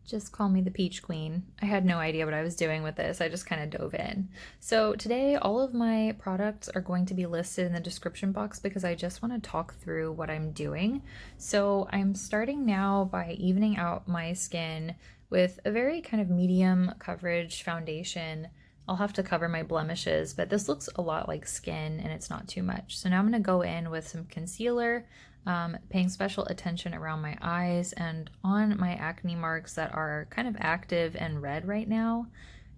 Just call me the Peach Queen. I had no idea what I was doing with this. I just kind of dove in. So today, all of my products are going to be listed in the description box because I just want to talk through what I'm doing. So I'm starting now by evening out my skin with a very kind of medium coverage foundation. I'll have to cover my blemishes, but this looks a lot like skin and it's not too much. So now I'm going to go in with some concealer, paying special attention around my eyes and on my acne marks that are kind of active and red right now.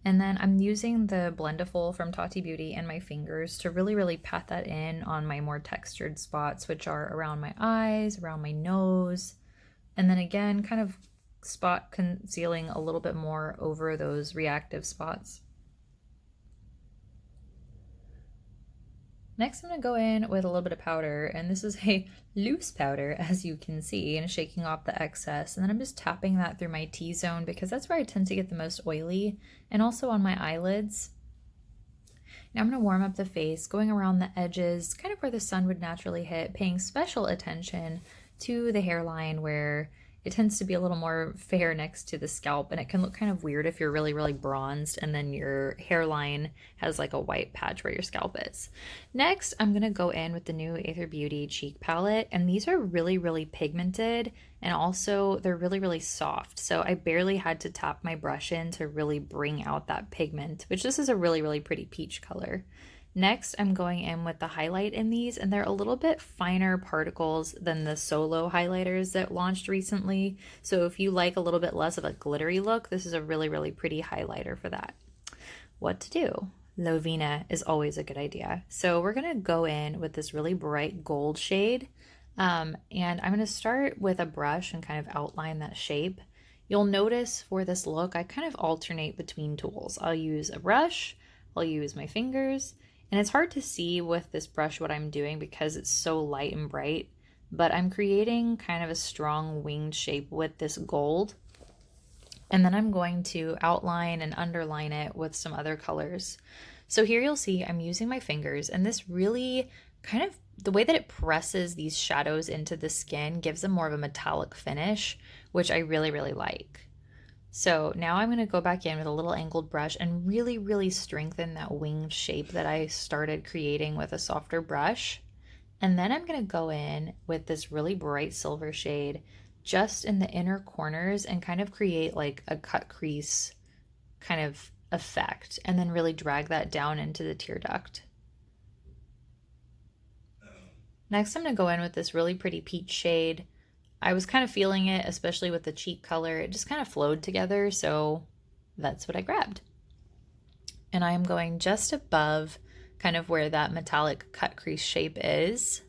And then I'm using the Blendiful from Tati Beauty and my fingers to really pat that in on my more textured spots, which are around my eyes, around my nose, and then again, kind of spot concealing a little bit more over those reactive spots. Next, I'm going to go in with a little bit of powder, and this is a loose powder, as you can see, and shaking off the excess. And then I'm just tapping that through my T-zone because that's where I tend to get the most oily, and also on my eyelids. Now I'm going to warm up the face, going around the edges, kind of where the sun would naturally hit, paying special attention to the hairline where it tends to be a little more fair next to the scalp, and it can look kind of weird if you're really bronzed and then your hairline has like a white patch where your scalp is. Next, I'm gonna go in with the new Aetherbeauty cheek palette, and these are really pigmented, and also they're really soft. So I barely had to tap my brush in to really bring out that pigment, which this is a really pretty peach color. Next, I'm going in with the highlight in these, and they're a little bit finer particles than the Solo highlighters that launched recently. So if you like a little bit less of a glittery look, this is a really pretty highlighter for that. What to do? Lovinah is always a good idea. So we're gonna go in with this really bright gold shade, and I'm gonna start with a brush and kind of outline that shape. You'll notice for this look, I kind of alternate between tools. I'll use a brush, I'll use my fingers, and it's hard to see with this brush what I'm doing because it's so light and bright, but I'm creating kind of a strong winged shape with this gold. And then I'm going to outline and underline it with some other colors. So here you'll see I'm using my fingers, and this really kind of, the way that it presses these shadows into the skin gives them more of a metallic finish, which I really like. So now I'm going to go back in with a little angled brush and really strengthen that winged shape that I started creating with a softer brush. And then I'm going to go in with this really bright silver shade just in the inner corners and kind of create like a cut crease kind of effect, and then really drag that down into the tear duct. Next, I'm going to go in with this really pretty peach shade. I was kind of feeling it, especially with the cheek color. It just kind of flowed together, so that's what I grabbed. And I'm going just above kind of where that metallic cut crease shape is.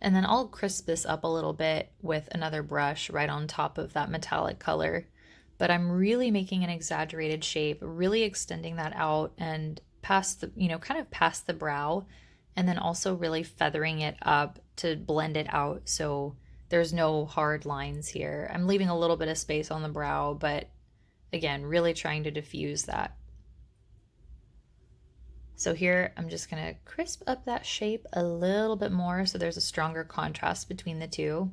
And then I'll crisp this up a little bit with another brush right on top of that metallic color. But I'm really making an exaggerated shape, really extending that out and past the, kind of past the brow, and then also really feathering it up to blend it out so there's no hard lines here. I'm leaving a little bit of space on the brow, but again, really trying to diffuse that. So here, I'm just gonna crisp up that shape a little bit more so there's a stronger contrast between the two.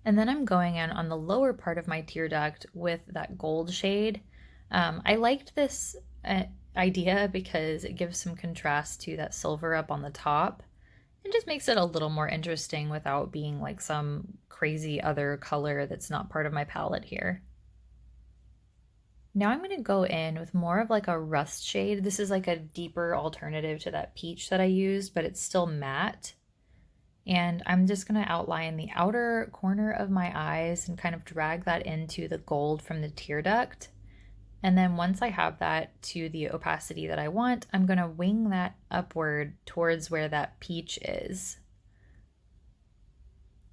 And then I'm going in on the lower part of my tear duct with that gold shade. I liked this idea because it gives some contrast to that silver up on the top. It just makes it a little more interesting without being like some crazy other color that's not part of my palette here. Now I'm going to go in with more of like a rust shade. This is like a deeper alternative to that peach that I used, but it's still matte. And I'm just going to outline the outer corner of my eyes and kind of drag that into the gold from the tear duct. And then once I have that to the opacity that I want, I'm going to wing that upward towards where that peach is.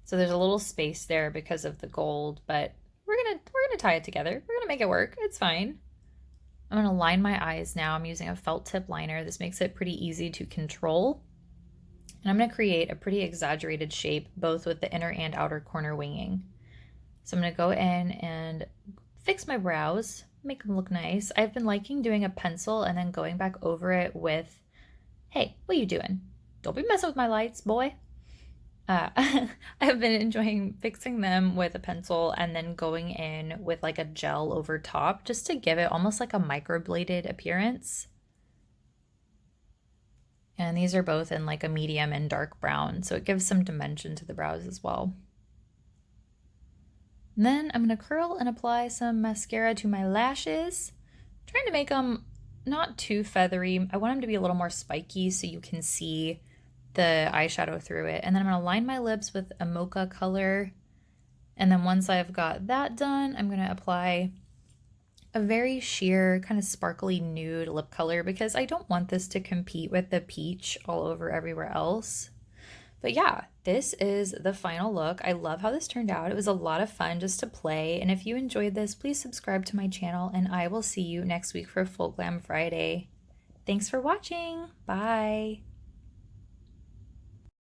So there's a little space there because of the gold, but we're gonna tie it together. We're gonna make it work. It's fine. I'm gonna line my eyes now. I'm using a felt tip liner. This makes it pretty easy to control. And I'm gonna create a pretty exaggerated shape both with the inner and outer corner winging. So I'm gonna go in and fix my brows, make them look nice. I've been liking doing a pencil and then going back over it with, hey, what are you doing? Don't be messing with my lights, boy. I've been enjoying fixing them with a pencil and then going in with like a gel over top just to give it almost like a microbladed appearance. And these are both in like a medium and dark brown, so it gives some dimension to the brows as well. And then I'm going to curl and apply some mascara to my lashes, trying to make them not too feathery. I want them to be a little more spiky so you can see the eyeshadow through it. And then I'm going to line my lips with a Mocha color. And then once I've got that done, I'm going to apply a very sheer, kind of sparkly nude lip color because I don't want this to compete with the peach all over everywhere else. But yeah, this is the final look. I love how this turned out. It was a lot of fun just to play. And if you enjoyed this, please subscribe to my channel and I will see you next week for Full Glam Friday. Thanks for watching. Bye.